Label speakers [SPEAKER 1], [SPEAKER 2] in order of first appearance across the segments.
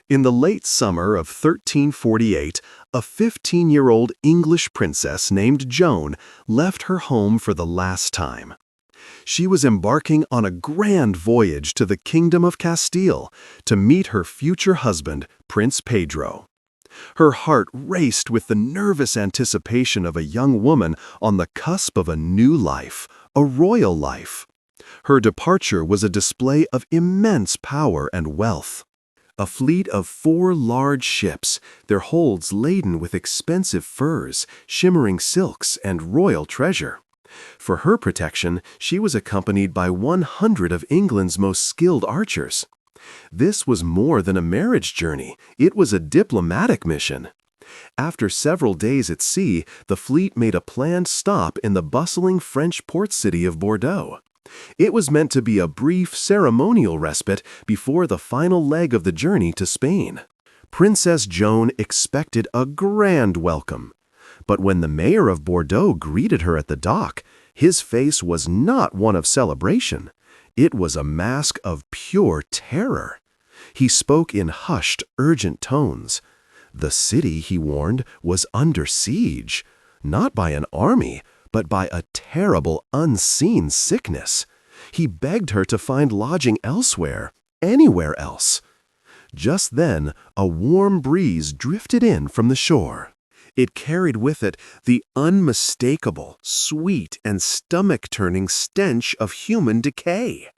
[SPEAKER 1] In the late summer of 1348, a 15-year-old English princess named Joan left her home for the last time. She was embarking on a grand voyage to the Kingdom of Castile to meet her future husband, Prince Pedro. Her heart raced with the nervous anticipation of a young woman on the cusp of a new life, a royal life. Her departure was a display of immense power and wealth. A fleet of 4 large ships, their holds laden with expensive furs, shimmering silks, and royal treasure. For her protection, she was accompanied by 100 of England's most skilled archers. This was more than a marriage journey, it was a diplomatic mission. After several days at sea, the fleet made a planned stop in the bustling French port city of Bordeaux. It was meant to be a brief ceremonial respite before the final leg of the journey to Spain. Princess Joan expected a grand welcome. But when the mayor of Bordeaux greeted her at the dock, his face was not one of celebration. It was a mask of pure terror. He spoke in hushed, urgent tones. The city, he warned, was under siege, not by an army, but by a terrible, unseen sickness. He begged her to find lodging elsewhere, anywhere else. Just then, a warm breeze drifted in from the shore. It carried with it the unmistakable, sweet, and stomach-turning stench of human decay.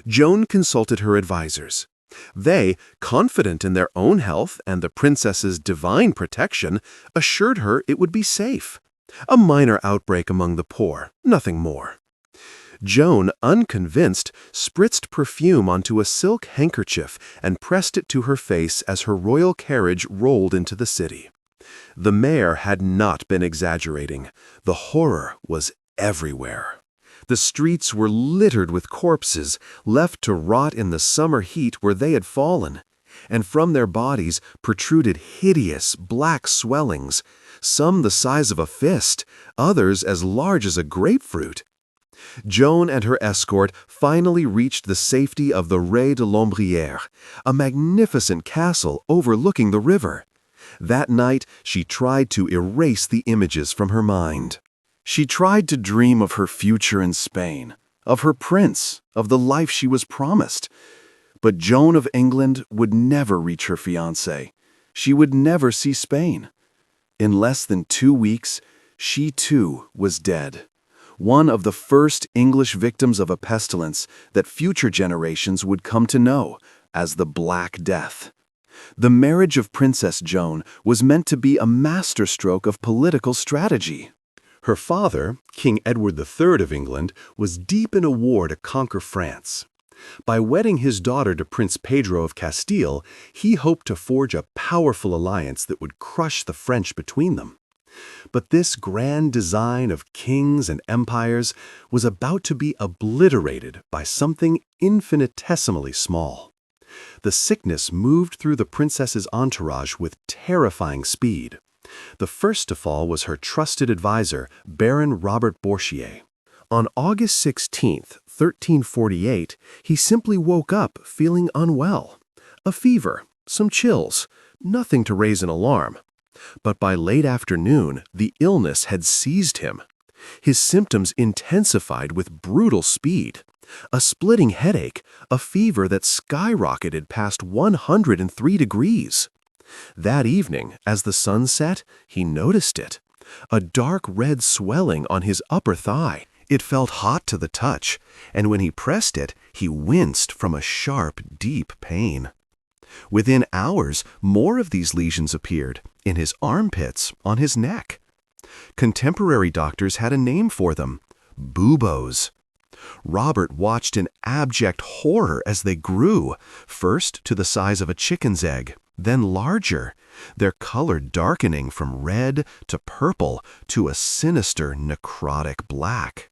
[SPEAKER 1] Joan consulted her advisors. They, confident in their own health and the princess's divine protection, assured her it would be safe. A minor outbreak among the poor, nothing more. Joan, unconvinced, spritzed perfume onto a silk handkerchief and pressed it to her face as her royal carriage rolled into the city. The mayor had not been exaggerating. The horror was everywhere. The streets were littered with corpses, left to rot in the summer heat where they had fallen, and from their bodies protruded hideous black swellings, some the size of a fist, others as large as a grapefruit. Joan and her escort finally reached the safety of the Rue de l'Ombrière, a magnificent castle overlooking the river. That night, she tried to erase the images from her mind. She tried to dream of her future in Spain, of her prince, of the life she was promised. But Joan of England would never reach her fiancé. She would never see Spain. In less than 2 weeks, she too was dead. One of the first English victims of a pestilence that future generations would come to know as the Black Death. The marriage of Princess Joan was meant to be a masterstroke of political strategy. Her father, King Edward III of England, was deep in a war to conquer France. By wedding his daughter to Prince Pedro of Castile, he hoped to forge a powerful alliance that would crush the French between them. But this grand design of kings and empires was about to be obliterated by something infinitesimally small. The sickness moved through the princess's entourage with terrifying speed. The first to fall was her trusted advisor, Baron Robert Bourchier. On August 16, 1348, he simply woke up feeling unwell. A fever, some chills, nothing to raise an alarm. But by late afternoon, the illness had seized him. His symptoms intensified with brutal speed. A splitting headache, a fever that skyrocketed past 103 degrees. That evening, as the sun set, he noticed it. A dark red swelling on his upper thigh. It felt hot to the touch, and when he pressed it, he winced from a sharp, deep pain. Within hours, more of these lesions appeared, in his armpits, on his neck. Contemporary doctors had a name for them: buboes. Robert watched in abject horror as they grew, first to the size of a chicken's egg, then larger, their color darkening from red to purple to a sinister necrotic black.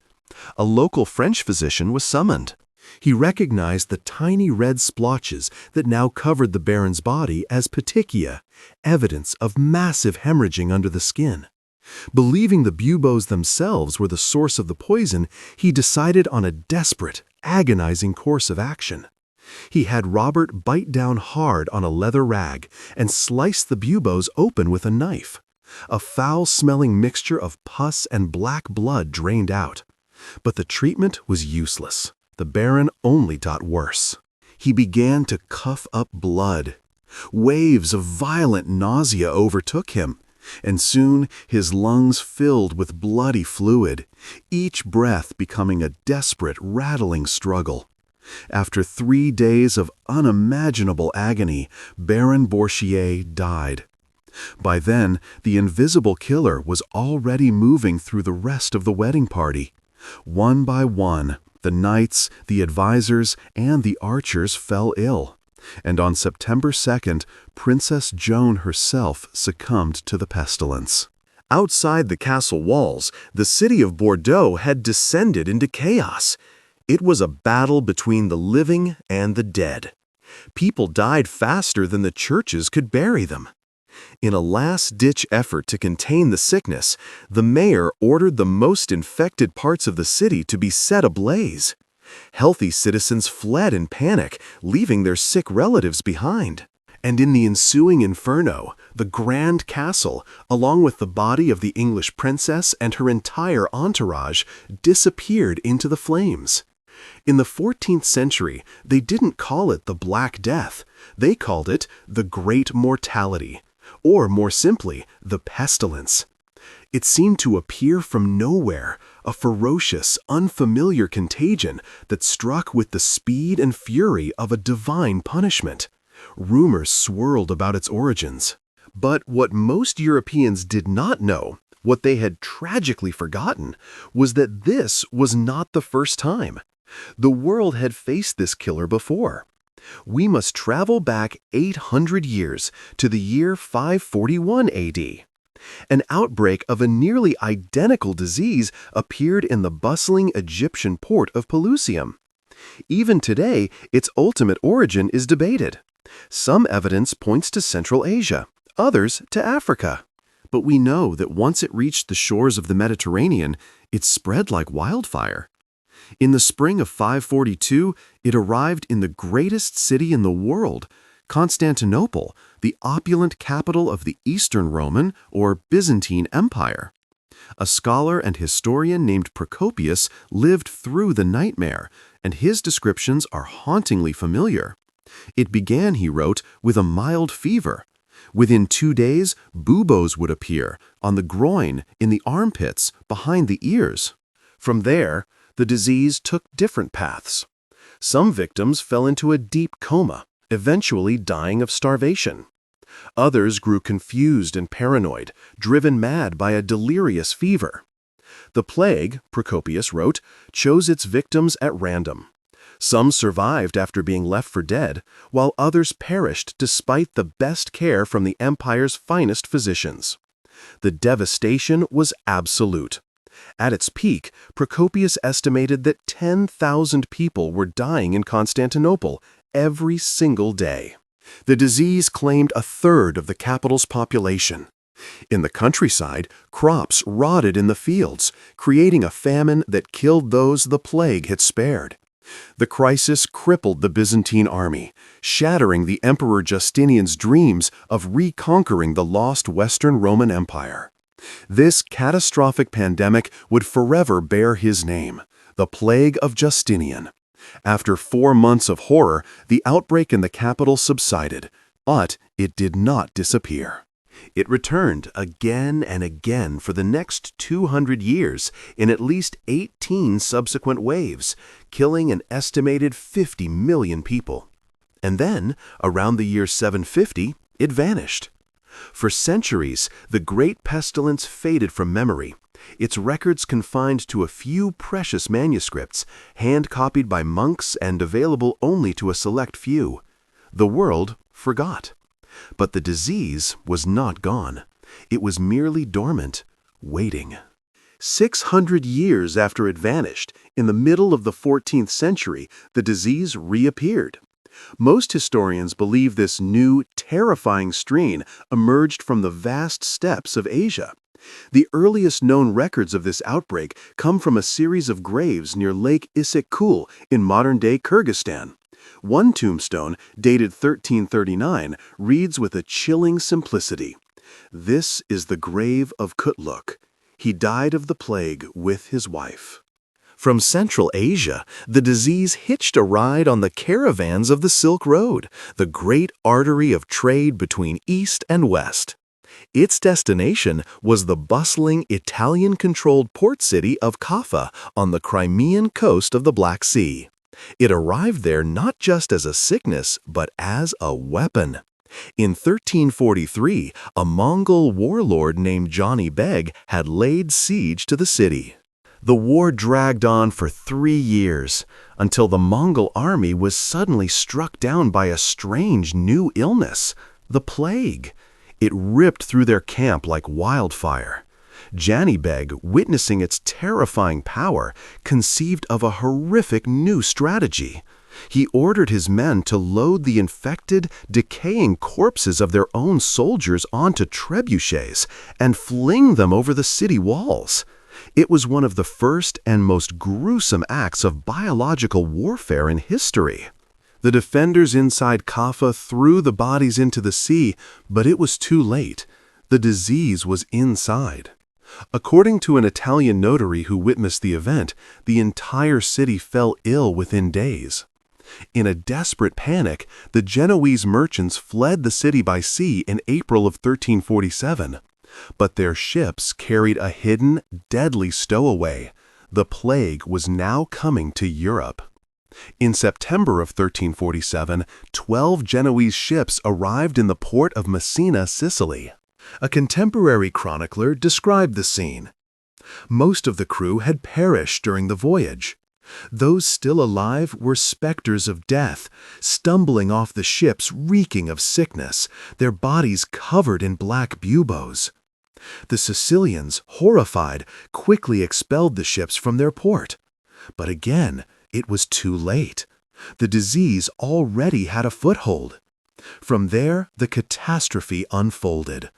[SPEAKER 1] A local French physician was summoned. He recognized the tiny red splotches that now covered the baron's body as petechia, evidence of massive hemorrhaging under the skin. Believing the buboes themselves were the source of the poison, he decided on a desperate, agonizing course of action. He had Robert bite down hard on a leather rag and slice the buboes open with a knife. A foul-smelling mixture of pus and black blood drained out. But the treatment was useless. The Baron only got worse. He began to cough up blood. Waves of violent nausea overtook him, and soon his lungs filled with bloody fluid, each breath becoming a desperate, rattling struggle. After 3 days of unimaginable agony, Baron Bourchier died. By then, the invisible killer was already moving through the rest of the wedding party. One by one, the knights, the advisors, and the archers fell ill. And on September 2nd, Princess Joan herself succumbed to the pestilence. Outside the castle walls, the city of Bordeaux had descended into chaos. It was a battle between the living and the dead. People died faster than the churches could bury them. In a last-ditch effort to contain the sickness, the mayor ordered the most infected parts of the city to be set ablaze. Healthy citizens fled in panic, leaving their sick relatives behind. And in the ensuing inferno, the Grand Castle, along with the body of the English princess and her entire entourage, disappeared into the flames. In the 14th century, they didn't call it the Black Death. They called it the Great Mortality, or more simply, the pestilence. It seemed to appear from nowhere, a ferocious, unfamiliar contagion that struck with the speed and fury of a divine punishment. Rumors swirled about its origins. But what most Europeans did not know, what they had tragically forgotten, was that this was not the first time. The world had faced this killer before. We must travel back 800 years to the year 541 AD. An outbreak of a nearly identical disease appeared in the bustling Egyptian port of Pelusium. Even today, its ultimate origin is debated. Some evidence points to Central Asia, others to Africa. But we know that once it reached the shores of the Mediterranean, it spread like wildfire. In the spring of 542, it arrived in the greatest city in the world, Constantinople, the opulent capital of the Eastern Roman or Byzantine Empire. A scholar and historian named Procopius lived through the nightmare, and his descriptions are hauntingly familiar. It began, he wrote, with a mild fever. Within 2 days, buboes would appear on the groin, in the armpits, behind the ears. From there, the disease took different paths. Some victims fell into a deep coma, eventually dying of starvation. Others grew confused and paranoid, driven mad by a delirious fever. The plague, Procopius wrote, chose its victims at random. Some survived after being left for dead, while others perished despite the best care from the empire's finest physicians. The devastation was absolute. At its peak, Procopius estimated that 10,000 people were dying in Constantinople every single day. The disease claimed a third of the capital's population. In the countryside, crops rotted in the fields, creating a famine that killed those the plague had spared. The crisis crippled the Byzantine army, shattering the Emperor Justinian's dreams of reconquering the lost Western Roman Empire. This catastrophic pandemic would forever bear his name, the Plague of Justinian. After 4 months of horror, the outbreak in the capital subsided, but it did not disappear. It returned again and again for the next 200 years in at least 18 subsequent waves, killing an estimated 50 million people. And then, around the year 750, it vanished. For centuries, the Great Pestilence faded from memory, its records confined to a few precious manuscripts, hand-copied by monks and available only to a select few. The world forgot. But the disease was not gone. It was merely dormant, waiting. 600 years after it vanished, in the middle of the 14th century, the disease reappeared. Most historians believe this new, terrifying strain emerged from the vast steppes of Asia. The earliest known records of this outbreak come from a series of graves near Lake Issyk Kul in modern-day Kyrgyzstan. One tombstone, dated 1339, reads with a chilling simplicity, "This is the grave of Kutluk. He died of the plague with his wife." From Central Asia, the disease hitched a ride on the caravans of the Silk Road, the great artery of trade between East and West. Its destination was the bustling Italian-controlled port city of Kaffa on the Crimean coast of the Black Sea. It arrived there not just as a sickness, but as a weapon. In 1343, a Mongol warlord named Johnny Beg had laid siege to the city. The war dragged on for 3 years, until the Mongol army was suddenly struck down by a strange new illness, the plague. It ripped through their camp like wildfire. Johnny Beg, witnessing its terrifying power, conceived of a horrific new strategy. He ordered his men to load the infected, decaying corpses of their own soldiers onto trebuchets and fling them over the city walls. It was one of the first and most gruesome acts of biological warfare in history. The defenders inside Kaffa threw the bodies into the sea, but it was too late. The disease was inside. According to an Italian notary who witnessed the event, the entire city fell ill within days. In a desperate panic, the Genoese merchants fled the city by sea in April of 1347. But their ships carried a hidden, deadly stowaway. The plague was now coming to Europe. In September of 1347, 12 Genoese ships arrived in the port of Messina, Sicily. A contemporary chronicler described the scene. Most of the crew had perished during the voyage. Those still alive were specters of death, stumbling off the ships reeking of sickness, their bodies covered in black buboes. The Sicilians, horrified, quickly expelled the ships from their port. But again, it was too late. The disease already had a foothold. From there, the catastrophe unfolded.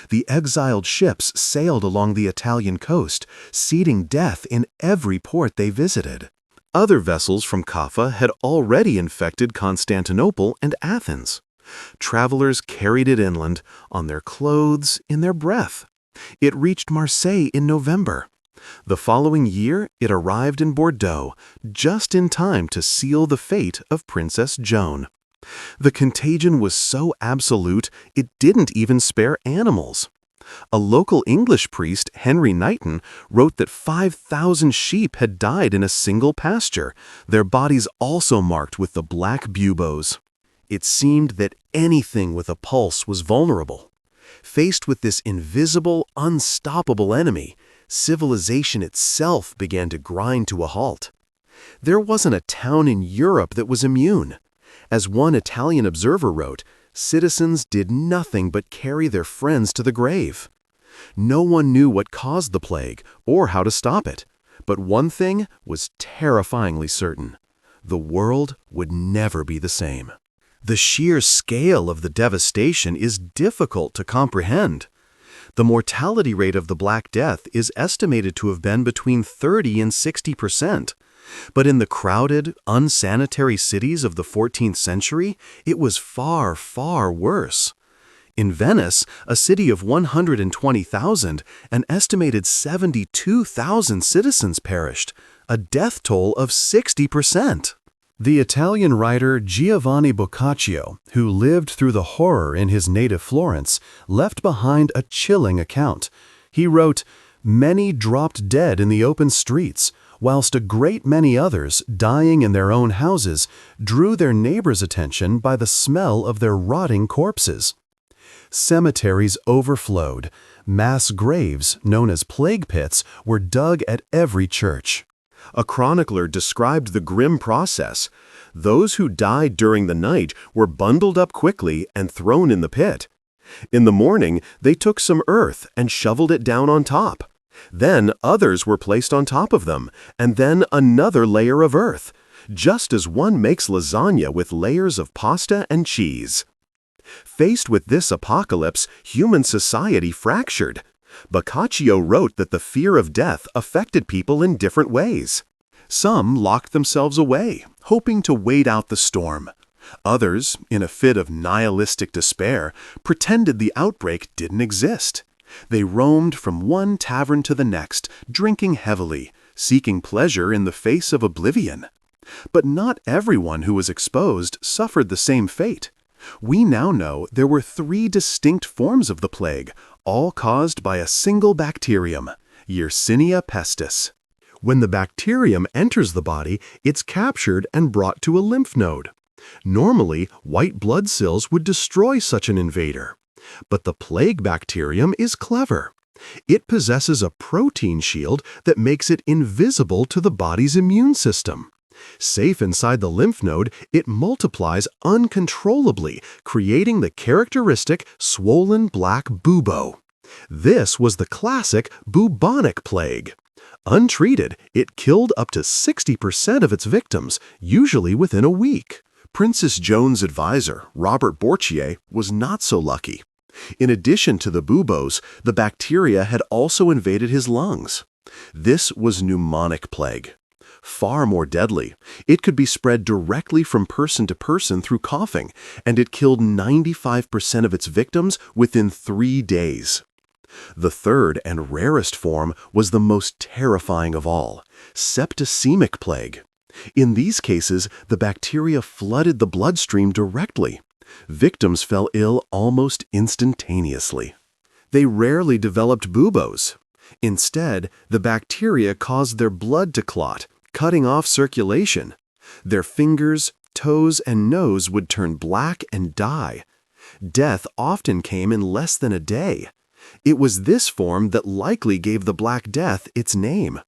[SPEAKER 1] The exiled ships sailed along the Italian coast, seeding death in every port they visited. Other vessels from Kaffa had already infected Constantinople and Athens. Travelers carried it inland, on their clothes, in their breath. It reached Marseille in November. The following year, it arrived in Bordeaux, just in time to seal the fate of Princess Joan. The contagion was so absolute, it didn't even spare animals. A local English priest, Henry Knighton, wrote that 5,000 sheep had died in a single pasture, their bodies also marked with the black buboes. It seemed that anything with a pulse was vulnerable. Faced with this invisible, unstoppable enemy, civilization itself began to grind to a halt. There wasn't a town in Europe that was immune. As one Italian observer wrote, citizens did nothing but carry their friends to the grave. No one knew what caused the plague or how to stop it, but one thing was terrifyingly certain: the world would never be the same. The sheer scale of the devastation is difficult to comprehend. The mortality rate of the Black Death is estimated to have been between 30 and 60%. But in the crowded, unsanitary cities of the 14th century, it was far, far worse. In Venice, a city of 120,000, an estimated 72,000 citizens perished, a death toll of 60%. The Italian writer Giovanni Boccaccio, who lived through the horror in his native Florence, left behind a chilling account. He wrote, "Many dropped dead in the open streets, whilst a great many others, dying in their own houses, drew their neighbors' attention by the smell of their rotting corpses." Cemeteries overflowed. Mass graves, known as plague pits, were dug at every church. A chronicler described the grim process. Those who died during the night were bundled up quickly and thrown in the pit. In the morning, they took some earth and shoveled it down on top. Then others were placed on top of them, and then another layer of earth, just as one makes lasagna with layers of pasta and cheese. Faced with this apocalypse, human society fractured. Boccaccio wrote that the fear of death affected people in different ways. Some locked themselves away, hoping to wait out the storm. Others, in a fit of nihilistic despair, pretended the outbreak didn't exist. They roamed from one tavern to the next, drinking heavily, seeking pleasure in the face of oblivion. But not everyone who was exposed suffered the same fate. We now know there were 3 distinct forms of the plague, all caused by a single bacterium, Yersinia pestis. When the bacterium enters the body, it's captured and brought to a lymph node. Normally, white blood cells would destroy such an invader. But the plague bacterium is clever. It possesses a protein shield that makes it invisible to the body's immune system. Safe inside the lymph node, it multiplies uncontrollably, creating the characteristic swollen black bubo. This was the classic bubonic plague. Untreated, it killed up to 60% of its victims, usually within a week. Princess Joan's advisor, Robert Borchier, was not so lucky. In addition to the buboes, the bacteria had also invaded his lungs. This was pneumonic plague. Far more deadly, it could be spread directly from person to person through coughing, and it killed 95% of its victims within 3 days. The third and rarest form was the most terrifying of all, septicemic plague. In these cases, the bacteria flooded the bloodstream directly. Victims fell ill almost instantaneously. They rarely developed buboes. Instead, the bacteria caused their blood to clot, cutting off circulation. Their fingers, toes, and nose would turn black and die. Death often came in less than a day. It was this form that likely gave the Black Death its name.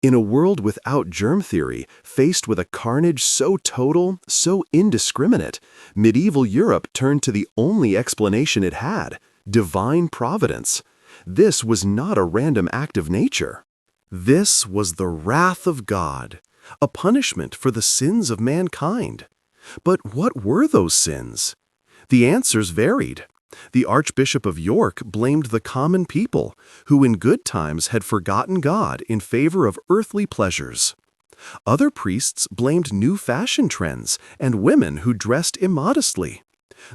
[SPEAKER 1] In a world without germ theory, faced with a carnage so total, so indiscriminate, medieval Europe turned to the only explanation it had: divine providence. This was not a random act of nature. This was the wrath of God, a punishment for the sins of mankind. But what were those sins? The answers varied. The Archbishop of York blamed the common people, who in good times had forgotten God in favor of earthly pleasures. Other priests blamed new fashion trends and women who dressed immodestly.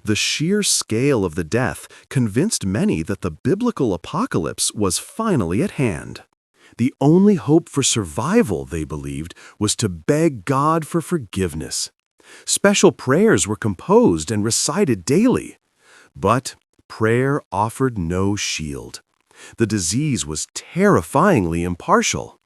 [SPEAKER 1] The sheer scale of the death convinced many that the biblical apocalypse was finally at hand. The only hope for survival, they believed, was to beg God for forgiveness. Special prayers were composed and recited daily. But prayer offered no shield. The disease was terrifyingly impartial.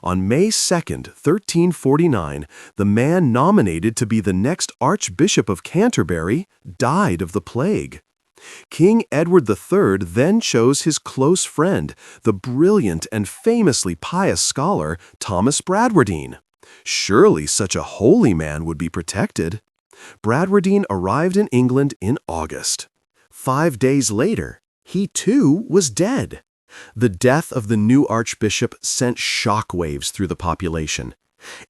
[SPEAKER 1] On May 2nd, 1349, the man nominated to be the next Archbishop of Canterbury died of the plague. King Edward III then chose his close friend, the brilliant and famously pious scholar Thomas Bradwardine. Surely such a holy man would be protected. Bradwardine arrived in England in August. 5 days later, he too was dead. The death of the new archbishop sent shockwaves through the population.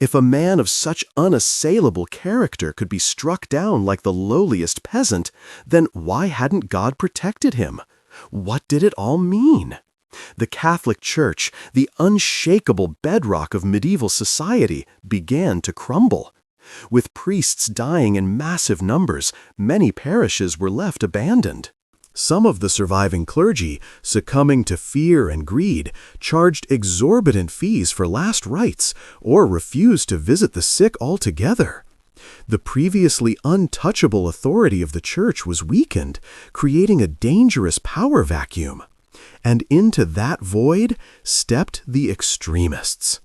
[SPEAKER 1] If a man of such unassailable character could be struck down like the lowliest peasant, then why hadn't God protected him? What did it all mean? The Catholic Church, the unshakable bedrock of medieval society, began to crumble. With priests dying in massive numbers, many parishes were left abandoned. Some of the surviving clergy, succumbing to fear and greed, charged exorbitant fees for last rites or refused to visit the sick altogether. The previously untouchable authority of the Church was weakened, creating a dangerous power vacuum. And into that void stepped the extremists.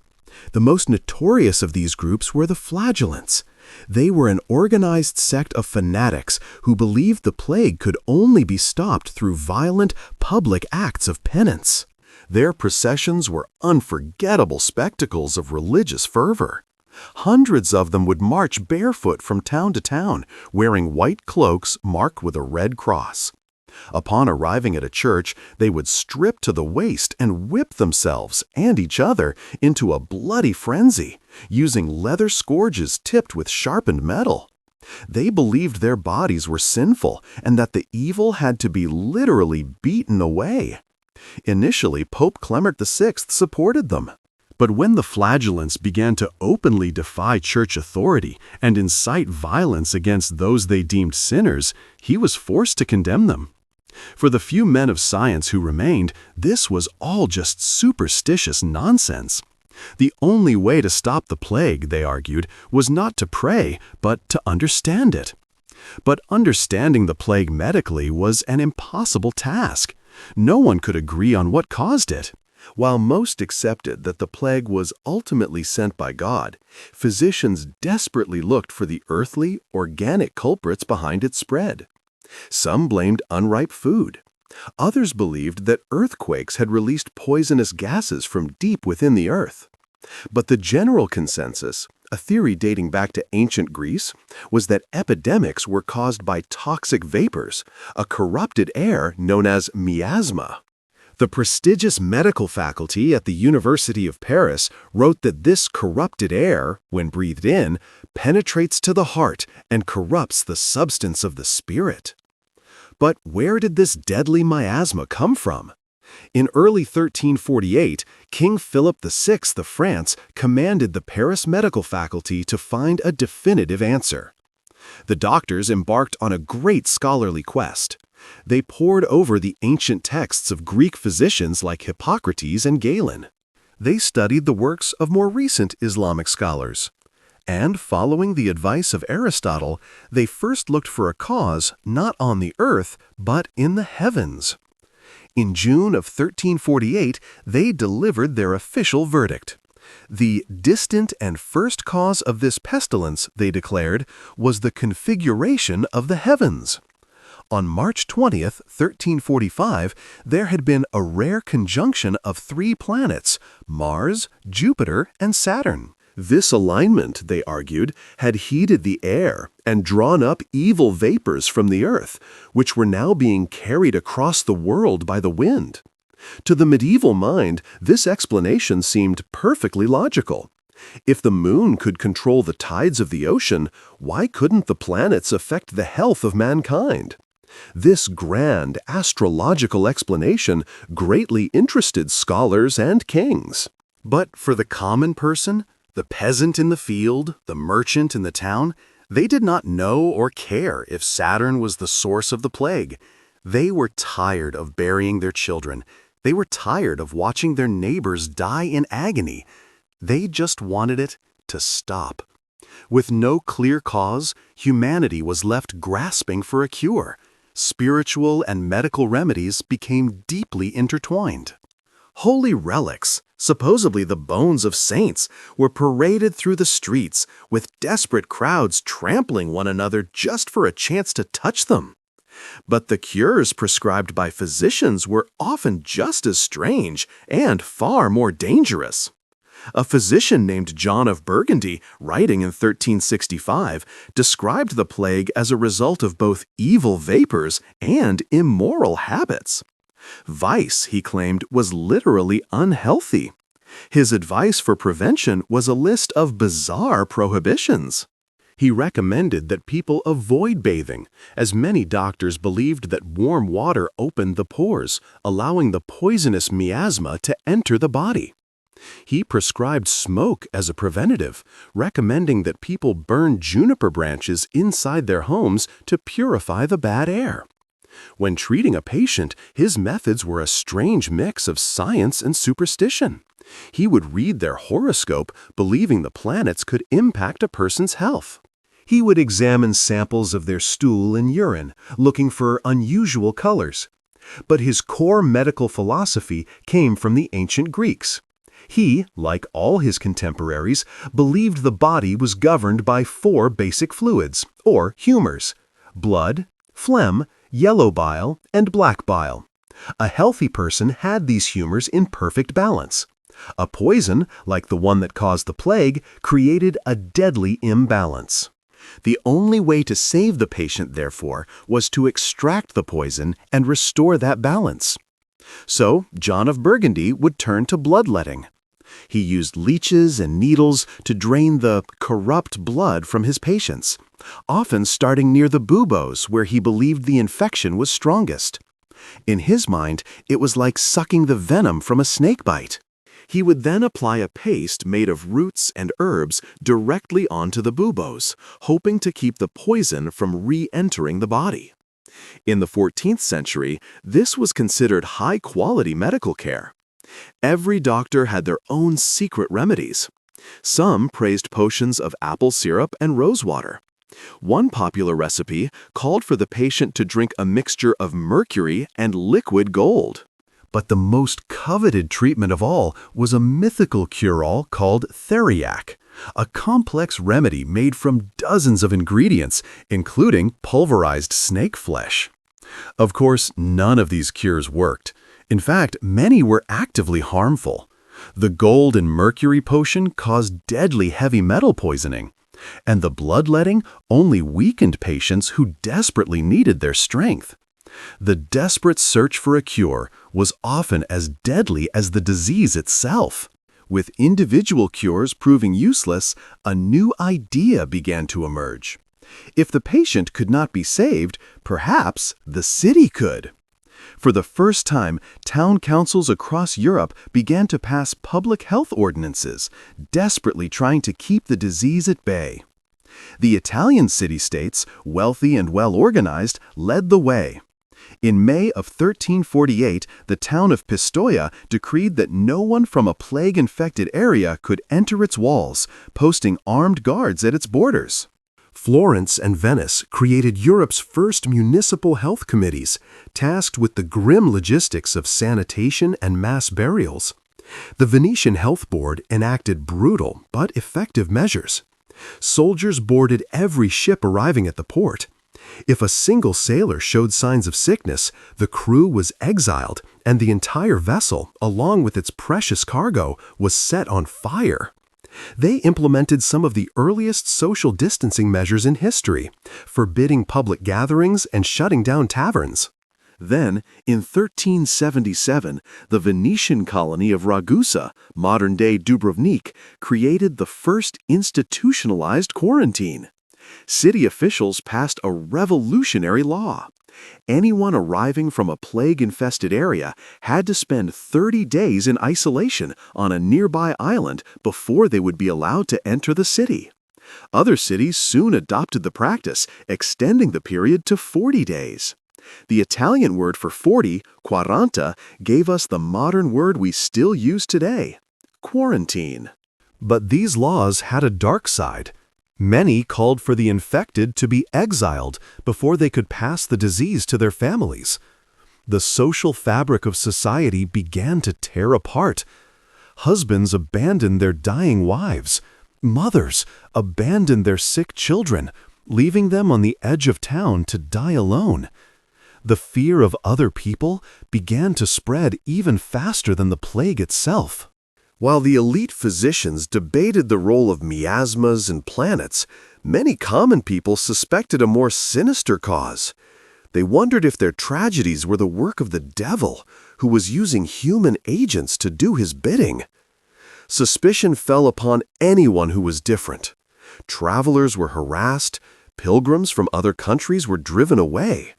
[SPEAKER 1] The most notorious of these groups were the Flagellants. They were an organized sect of fanatics who believed the plague could only be stopped through violent, public acts of penance. Their processions were unforgettable spectacles of religious fervor. Hundreds of them would march barefoot from town to town, wearing white cloaks marked with a red cross. Upon arriving at a church, they would strip to the waist and whip themselves and each other into a bloody frenzy, using leather scourges tipped with sharpened metal. They believed their bodies were sinful and that the evil had to be literally beaten away. Initially, Pope Clement VI supported them. But when the flagellants began to openly defy church authority and incite violence against those they deemed sinners, he was forced to condemn them. For the few men of science who remained, this was all just superstitious nonsense. The only way to stop the plague, they argued, was not to pray, but to understand it. But understanding the plague medically was an impossible task. No one could agree on what caused it. While most accepted that the plague was ultimately sent by God, physicians desperately looked for the earthly, organic culprits behind its spread. Some blamed unripe food. Others believed that earthquakes had released poisonous gases from deep within the earth. But the general consensus, a theory dating back to ancient Greece, was that epidemics were caused by toxic vapors, a corrupted air known as miasma. The prestigious medical faculty at the University of Paris wrote that this corrupted air, when breathed in, penetrates to the heart and corrupts the substance of the spirit. But where did this deadly miasma come from? In early 1348, King Philip VI of France commanded the Paris medical faculty to find a definitive answer. The doctors embarked on a great scholarly quest. They pored over the ancient texts of Greek physicians like Hippocrates and Galen. They studied the works of more recent Islamic scholars. And following the advice of Aristotle, they first looked for a cause not on the earth, but in the heavens. In June of 1348, they delivered their official verdict. The distant and first cause of this pestilence, they declared, was the configuration of the heavens. On March 20th, 1345, there had been a rare conjunction of 3 planets, Mars, Jupiter, and Saturn. This alignment, they argued, had heated the air and drawn up evil vapors from the earth, which were now being carried across the world by the wind. To the medieval mind, this explanation seemed perfectly logical. If the moon could control the tides of the ocean, why couldn't the planets affect the health of mankind? This grand astrological explanation greatly interested scholars and kings. But for the common person, the peasant in the field, the merchant in the town, they did not know or care if Saturn was the source of the plague. They were tired of burying their children. They were tired of watching their neighbors die in agony. They just wanted it to stop. With no clear cause, humanity was left grasping for a cure. Spiritual and medical remedies became deeply intertwined. Holy relics, supposedly the bones of saints, were paraded through the streets, with desperate crowds trampling one another just for a chance to touch them. But the cures prescribed by physicians were often just as strange and far more dangerous. A physician named John of Burgundy, writing in 1365, described the plague as a result of both evil vapors and immoral habits. Vice, he claimed, was literally unhealthy. His advice for prevention was a list of bizarre prohibitions. He recommended that people avoid bathing, as many doctors believed that warm water opened the pores, allowing the poisonous miasma to enter the body. He prescribed smoke as a preventative, recommending that people burn juniper branches inside their homes to purify the bad air. When treating a patient, his methods were a strange mix of science and superstition. He would read their horoscope, believing the planets could impact a person's health. He would examine samples of their stool and urine, looking for unusual colors. But his core medical philosophy came from the ancient Greeks. He, like all his contemporaries, believed the body was governed by 4 basic fluids, or humors: blood, phlegm, yellow bile, and black bile. A healthy person had these humors in perfect balance. A poison, like the one that caused the plague, created a deadly imbalance. The only way to save the patient, therefore, was to extract the poison and restore that balance. So, John of Burgundy would turn to bloodletting. He used leeches and needles to drain the corrupt blood from his patients, often starting near the buboes where he believed the infection was strongest. In his mind, it was like sucking the venom from a snake bite. He would then apply a paste made of roots and herbs directly onto the buboes, hoping to keep the poison from re-entering the body. In the 14th century, this was considered high-quality medical care. Every doctor had their own secret remedies. Some praised potions of apple syrup and rosewater. One popular recipe called for the patient to drink a mixture of mercury and liquid gold. But the most coveted treatment of all was a mythical cure-all called theriac, a complex remedy made from dozens of ingredients, including pulverized snake flesh. Of course, none of these cures worked. In fact, many were actively harmful. The gold and mercury potion caused deadly heavy metal poisoning, and the bloodletting only weakened patients who desperately needed their strength. The desperate search for a cure was often as deadly as the disease itself. With individual cures proving useless, a new idea began to emerge. If the patient could not be saved, perhaps the city could. For the first time, town councils across Europe began to pass public health ordinances, desperately trying to keep the disease at bay. The Italian city-states, wealthy and well-organized, led the way. In May of 1348, the town of Pistoia decreed that no one from a plague-infected area could enter its walls, posting armed guards at its borders. Florence and Venice created Europe's first municipal health committees, tasked with the grim logistics of sanitation and mass burials. The Venetian Health Board enacted brutal but effective measures. Soldiers boarded every ship arriving at the port. If a single sailor showed signs of sickness, the crew was exiled, and the entire vessel, along with its precious cargo, was set on fire. They implemented some of the earliest social distancing measures in history, forbidding public gatherings and shutting down taverns. Then, in 1377, the Venetian colony of Ragusa, modern-day Dubrovnik, created the first institutionalized quarantine. City officials passed a revolutionary law. Anyone arriving from a plague-infested area had to spend 30 days in isolation on a nearby island before they would be allowed to enter the city. Other cities soon adopted the practice, extending the period to 40 days. The Italian word for 40, quaranta, gave us the modern word we still use today, quarantine. But these laws had a dark side. Many called for the infected to be exiled before they could pass the disease to their families. The social fabric of society began to tear apart. Husbands abandoned their dying wives. Mothers abandoned their sick children, leaving them on the edge of town to die alone. The fear of other people began to spread even faster than the plague itself. While the elite physicians debated the role of miasmas and planets, many common people suspected a more sinister cause. They wondered if their tragedies were the work of the devil, who was using human agents to do his bidding. Suspicion fell upon anyone who was different. Travelers were harassed, pilgrims from other countries were driven away.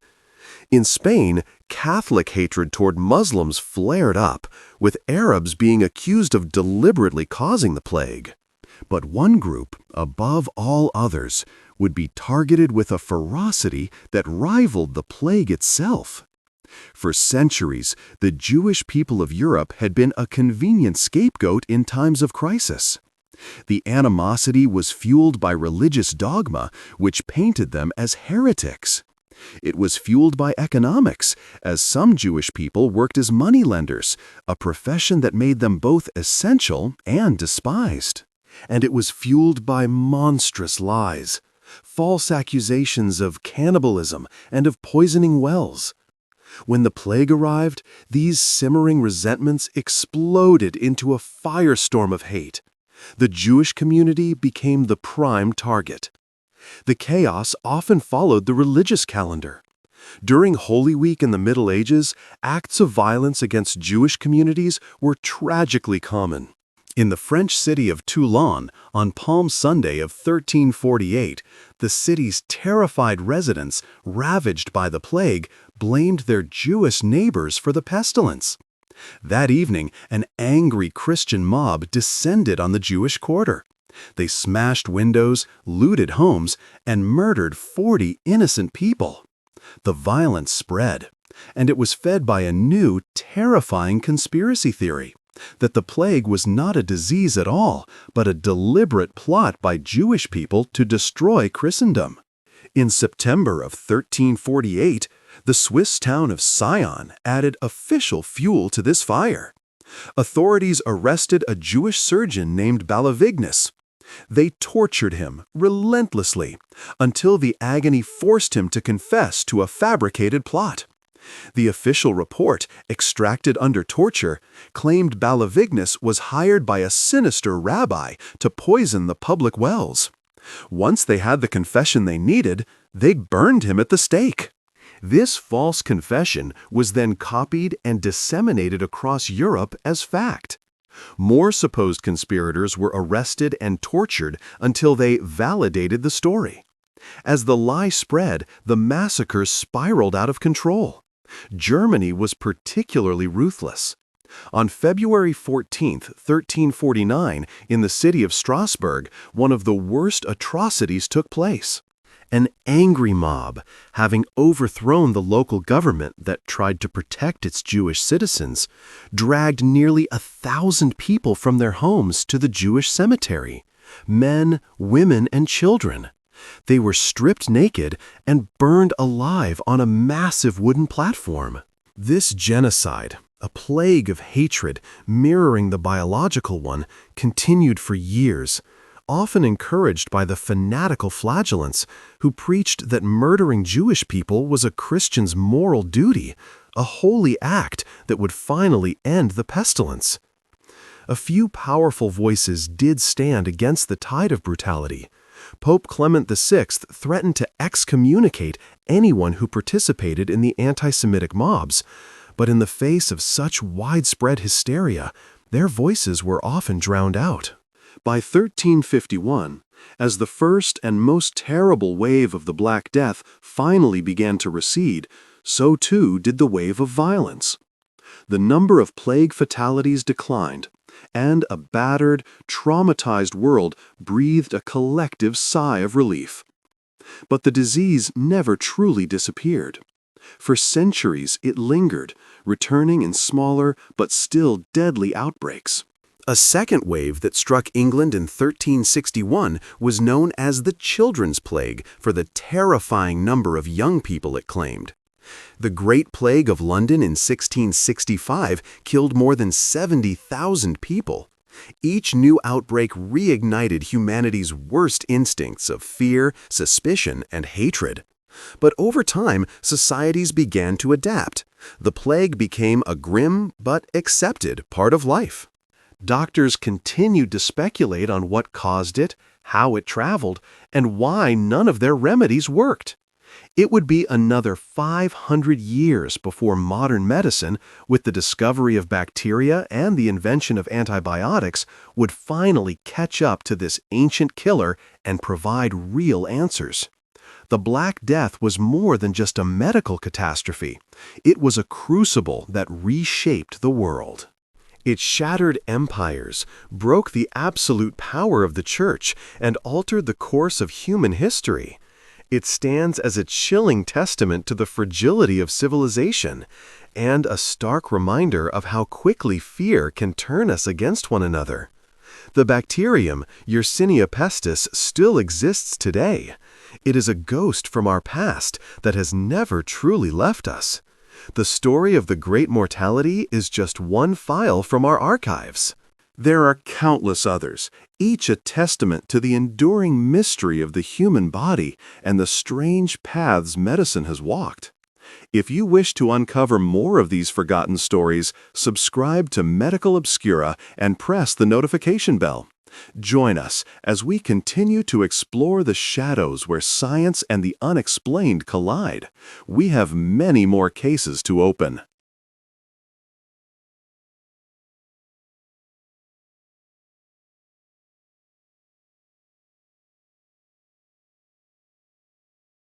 [SPEAKER 1] In Spain, Catholic hatred toward Muslims flared up, with Arabs being accused of deliberately causing the plague. But one group, above all others, would be targeted with a ferocity that rivaled the plague itself. For centuries, the Jewish people of Europe had been a convenient scapegoat in times of crisis. The animosity was fueled by religious dogma, which painted them as heretics. It was fueled by economics, as some Jewish people worked as moneylenders, a profession that made them both essential and despised. And it was fueled by monstrous lies, false accusations of cannibalism and of poisoning wells. When the plague arrived, these simmering resentments exploded into a firestorm of hate. The Jewish community became the prime target. The chaos often followed the religious calendar. During Holy Week in the Middle Ages, acts of violence against Jewish communities were tragically common. In the French city of Toulon, on Palm Sunday of 1348, the city's terrified residents, ravaged by the plague, blamed their Jewish neighbors for the pestilence. That evening, an angry Christian mob descended on the Jewish quarter. They smashed windows, looted homes, and murdered 40 innocent people. The violence spread, and it was fed by a new, terrifying conspiracy theory that the plague was not a disease at all, but a deliberate plot by Jewish people to destroy Christendom. In September of 1348, the Swiss town of Sion added official fuel to this fire. Authorities arrested a Jewish surgeon named Balavignus. They tortured him relentlessly until the agony forced him to confess to a fabricated plot. The official report, extracted under torture, claimed Balavignus was hired by a sinister rabbi to poison the public wells. Once they had the confession they needed, they burned him at the stake. This false confession was then copied and disseminated across Europe as fact. More supposed conspirators were arrested and tortured until they validated the story. As the lie spread, the massacres spiraled out of control. Germany was particularly ruthless. On February 14, 1349, in the city of Strasbourg, one of the worst atrocities took place. An angry mob, having overthrown the local government that tried to protect its Jewish citizens, dragged nearly 1,000 people from their homes to the Jewish cemetery, men, women, and children. They were stripped naked and burned alive on a massive wooden platform. This genocide, a plague of hatred mirroring the biological one, continued for years, often encouraged by the fanatical flagellants who preached that murdering Jewish people was a Christian's moral duty, a holy act that would finally end the pestilence. A few powerful voices did stand against the tide of brutality. Pope Clement VI threatened to excommunicate anyone who participated in the anti-Semitic mobs, but in the face of such widespread hysteria, their voices were often drowned out. By 1351, as the first and most terrible wave of the Black Death finally began to recede, so too did the wave of violence. The number of plague fatalities declined, and a battered, traumatized world breathed a collective sigh of relief. But the disease never truly disappeared. For centuries it lingered, returning in smaller but still deadly outbreaks. A second wave that struck England in 1361 was known as the Children's Plague for the terrifying number of young people it claimed. The Great Plague of London in 1665 killed more than 70,000 people. Each new outbreak reignited humanity's worst instincts of fear, suspicion, and hatred. But over time, societies began to adapt. The plague became a grim but accepted part of life. Doctors continued to speculate on what caused it, how it traveled, and why none of their remedies worked. It would be another 500 years before modern medicine, with the discovery of bacteria and the invention of antibiotics, would finally catch up to this ancient killer and provide real answers. The Black Death was more than just a medical catastrophe. It was a crucible that reshaped the world. It shattered empires, broke the absolute power of the Church, and altered the course of human history. It stands as a chilling testament to the fragility of civilization, and a stark reminder of how quickly fear can turn us against one another. The bacterium, Yersinia pestis, still exists today. It is a ghost from our past that has never truly left us. The story of the Great Mortality is just one file from our archives. There are countless others, each a testament to the enduring mystery of the human body and the strange paths medicine has walked. If you wish to uncover more of these forgotten stories, subscribe to Medical Obscura and press the notification bell. Join us as we continue to explore the shadows where science and the unexplained collide. We have many more cases to open.